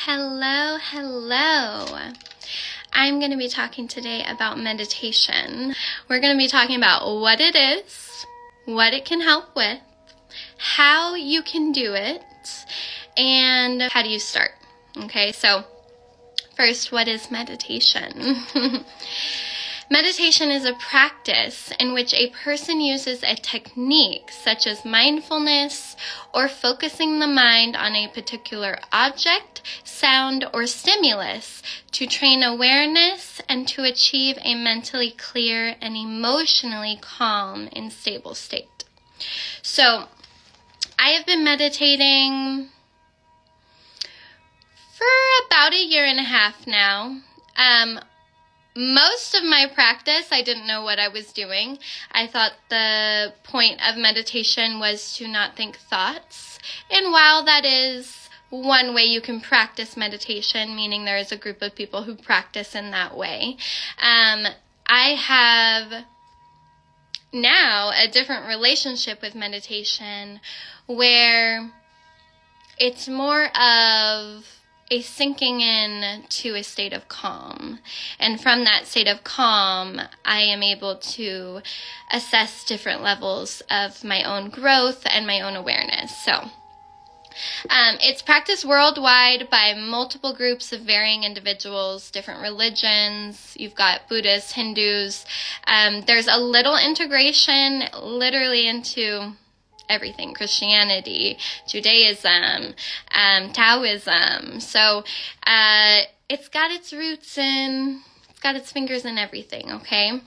Hello, hello. I'm going to be talking today about meditation. We're going to be talking about what it is, what it can help with, how you can do it, and how do you start. Okay, so first, what is meditation? Meditation is a practice in which a person uses a technique such as mindfulness or focusing the mind on a particular object, sound, or stimulus to train awareness and to achieve a mentally clear and emotionally calm and stable state. So, I have been meditating for about a year and a half now. Most of my practice, I didn't know what I was doing. I thought the point of meditation was to not think thoughts. And while that is one way you can practice meditation, meaning there is a group of people who practice in that way, I have now a different relationship with meditation where it's more of a sinking in to a state of calm. And from that state of calm, I am able to assess different levels of my own growth and my own awareness. So, it's practiced worldwide by multiple groups of varying individuals, different religions. You've got Buddhists, Hindus. There's a little integration literally into everything: Christianity, Judaism, Taoism. So it's got its roots in, it's got its fingers in everything, okay?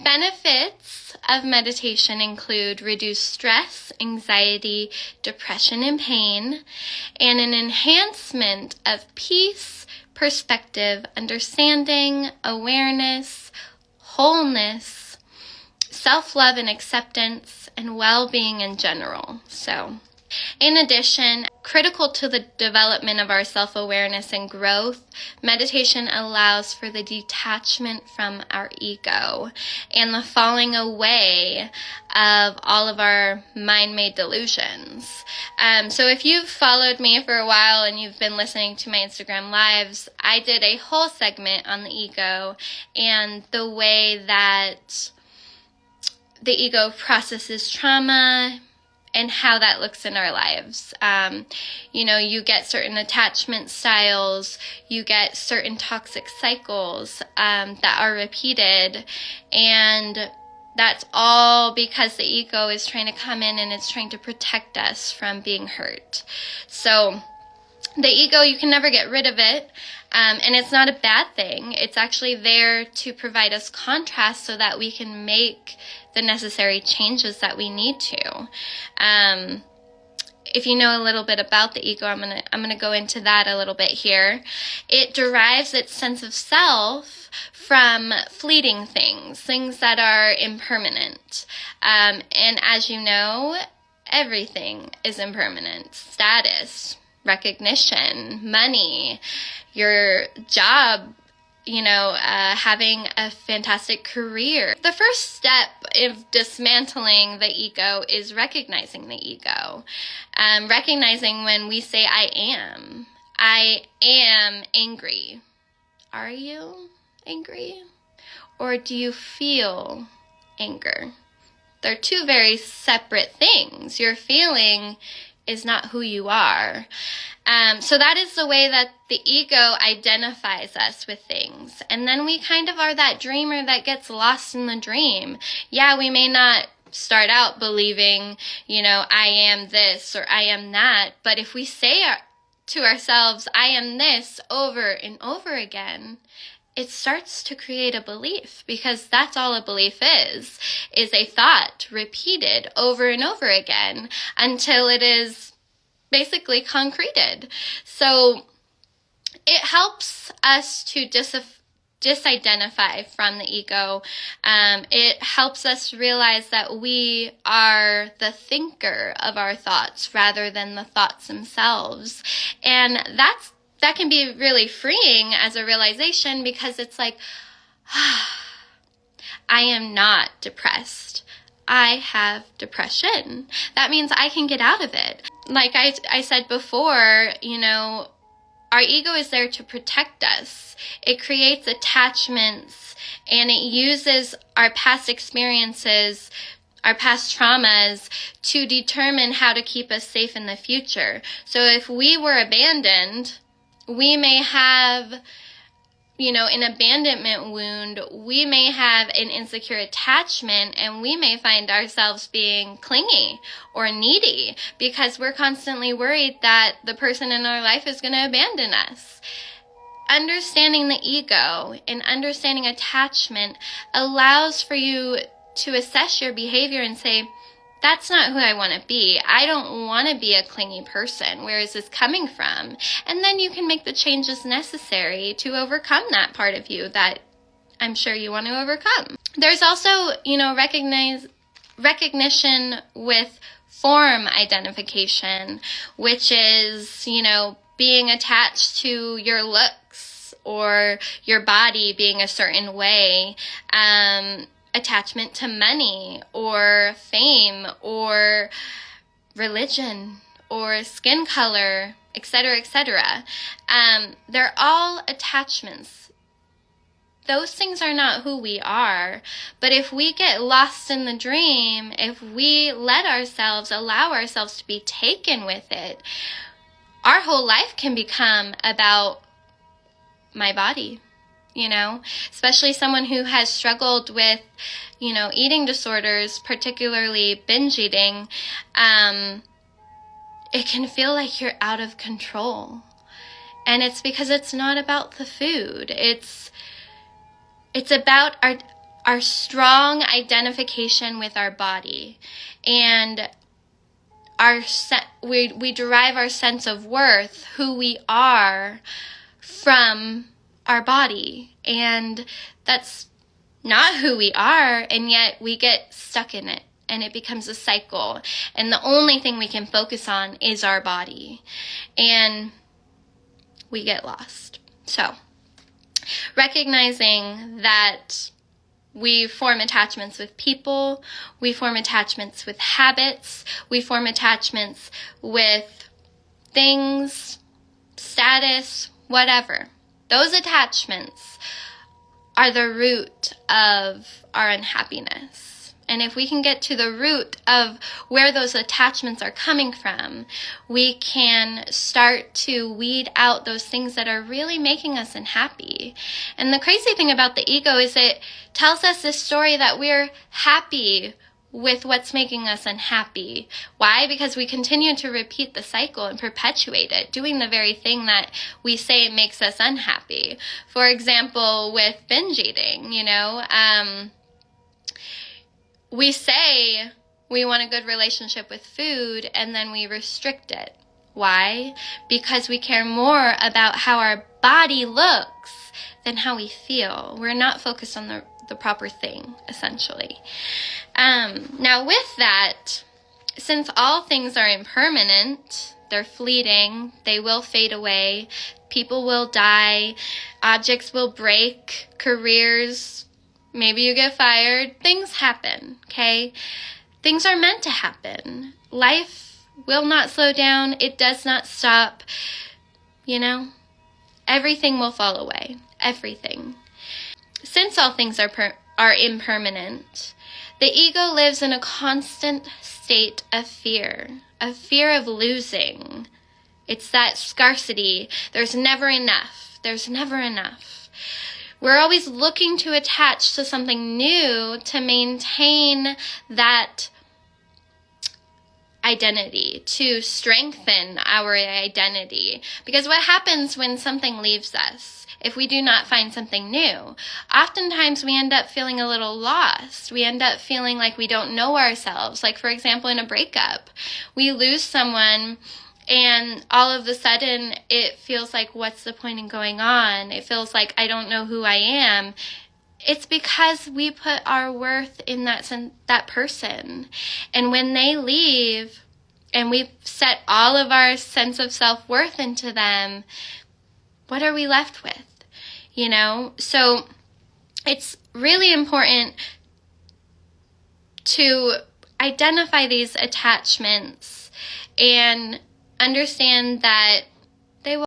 Benefits of meditation include reduced stress, anxiety, depression, and pain, and an enhancement of peace, perspective, understanding, awareness, wholeness, self-love and acceptance, and well-being in general. So, in addition, critical to the development of our self-awareness and growth, meditation allows for the detachment from our ego and the falling away of all of our mind-made delusions. So if you've followed me for a while and you've been listening to my Instagram lives, I did a whole segment on the ego and the way that the ego processes trauma and how that looks in our lives. You get certain attachment styles, you get certain toxic cycles that are repeated, and that's all because the ego is trying to come in and it's trying to protect us from being hurt. So the ego, you can never get rid of it, and it's not a bad thing. It's actually there to provide us contrast so that we can make the necessary changes that we need to. If you know a little bit about the ego, I'm gonna go into that a little bit here. It derives its sense of self from fleeting things that are impermanent. And as you know, everything is impermanent. Status, recognition, money, your job, having a fantastic career. The first step of dismantling the ego is recognizing the ego. Recognizing when we say, I am angry. Are you angry? Or do you feel anger? They're two very separate things. Your feeling is not who you are. So that is the way that the ego identifies us with things. And then we kind of are that dreamer that gets lost in the dream. Yeah, we may not start out believing, I am this or I am that. But if we say to ourselves, I am this over and over again, it starts to create a belief, because that's all a belief is a thought repeated over and over again until it is basically concreted. So it helps us to disidentify from the ego. It helps us realize that we are the thinker of our thoughts rather than the thoughts themselves. And that can be really freeing as a realization, because it's like, I am not depressed. I have depression. That means I can get out of it. Like I said before, our ego is there to protect us. It creates attachments, and it uses our past experiences, our past traumas, to determine how to keep us safe in the future. So if we were abandoned, we may have, an abandonment wound, we may have an insecure attachment, and we may find ourselves being clingy or needy because we're constantly worried that the person in our life is going to abandon us. Understanding the ego and understanding attachment allows for you to assess your behavior and say, that's not who I want to be. I don't want to be a clingy person. Where is this coming from? And then you can make the changes necessary to overcome that part of you that I'm sure you want to overcome. There's also, recognition with form identification, which is, being attached to your looks or your body being a certain way, attachment to money or fame or religion or skin color, etc., etc. They're all attachments. Those things are not who we are. But if we get lost in the dream, if we allow ourselves to be taken with it, our whole life can become about my body. Especially someone who has struggled with, eating disorders, particularly binge eating, it can feel like you're out of control. And it's because it's not about the food. It's about our strong identification with our body. And we derive our sense of worth, who we are, from our body, and that's not who we are, and yet we get stuck in it, and it becomes a cycle, and the only thing we can focus on is our body, and we get lost. So, recognizing that we form attachments with people, we form attachments with habits, we form attachments with things, status, whatever. Those attachments are the root of our unhappiness. And if we can get to the root of where those attachments are coming from, we can start to weed out those things that are really making us unhappy. And the crazy thing about the ego is it tells us this story that we're happy with what's making us unhappy. Why? Because we continue to repeat the cycle and perpetuate it, doing the very thing that we say makes us unhappy. For example, with binge eating, we say we want a good relationship with food and then we restrict it. Why? Because we care more about how our body looks than how we feel. We're not focused on the proper thing, essentially. Now with that, since all things are impermanent, they're fleeting, they will fade away, people will die, objects will break, careers, maybe you get fired, things happen, okay? Things are meant to happen. Life will not slow down, it does not stop, everything will fall away, everything. Since all things are impermanent, the ego lives in a constant state of fear of losing. It's that scarcity. There's never enough. We're always looking to attach to something new to maintain that identity, to strengthen our identity. Because what happens when something leaves us? If we do not find something new, oftentimes we end up feeling a little lost. We end up feeling like we don't know ourselves. Like, for example, in a breakup, we lose someone and all of a sudden it feels like, what's the point in going on? It feels like I don't know who I am. It's because we put our worth in that person. And when they leave and we've set all of our sense of self-worth into them, what are we left with? So it's really important to identify these attachments and understand that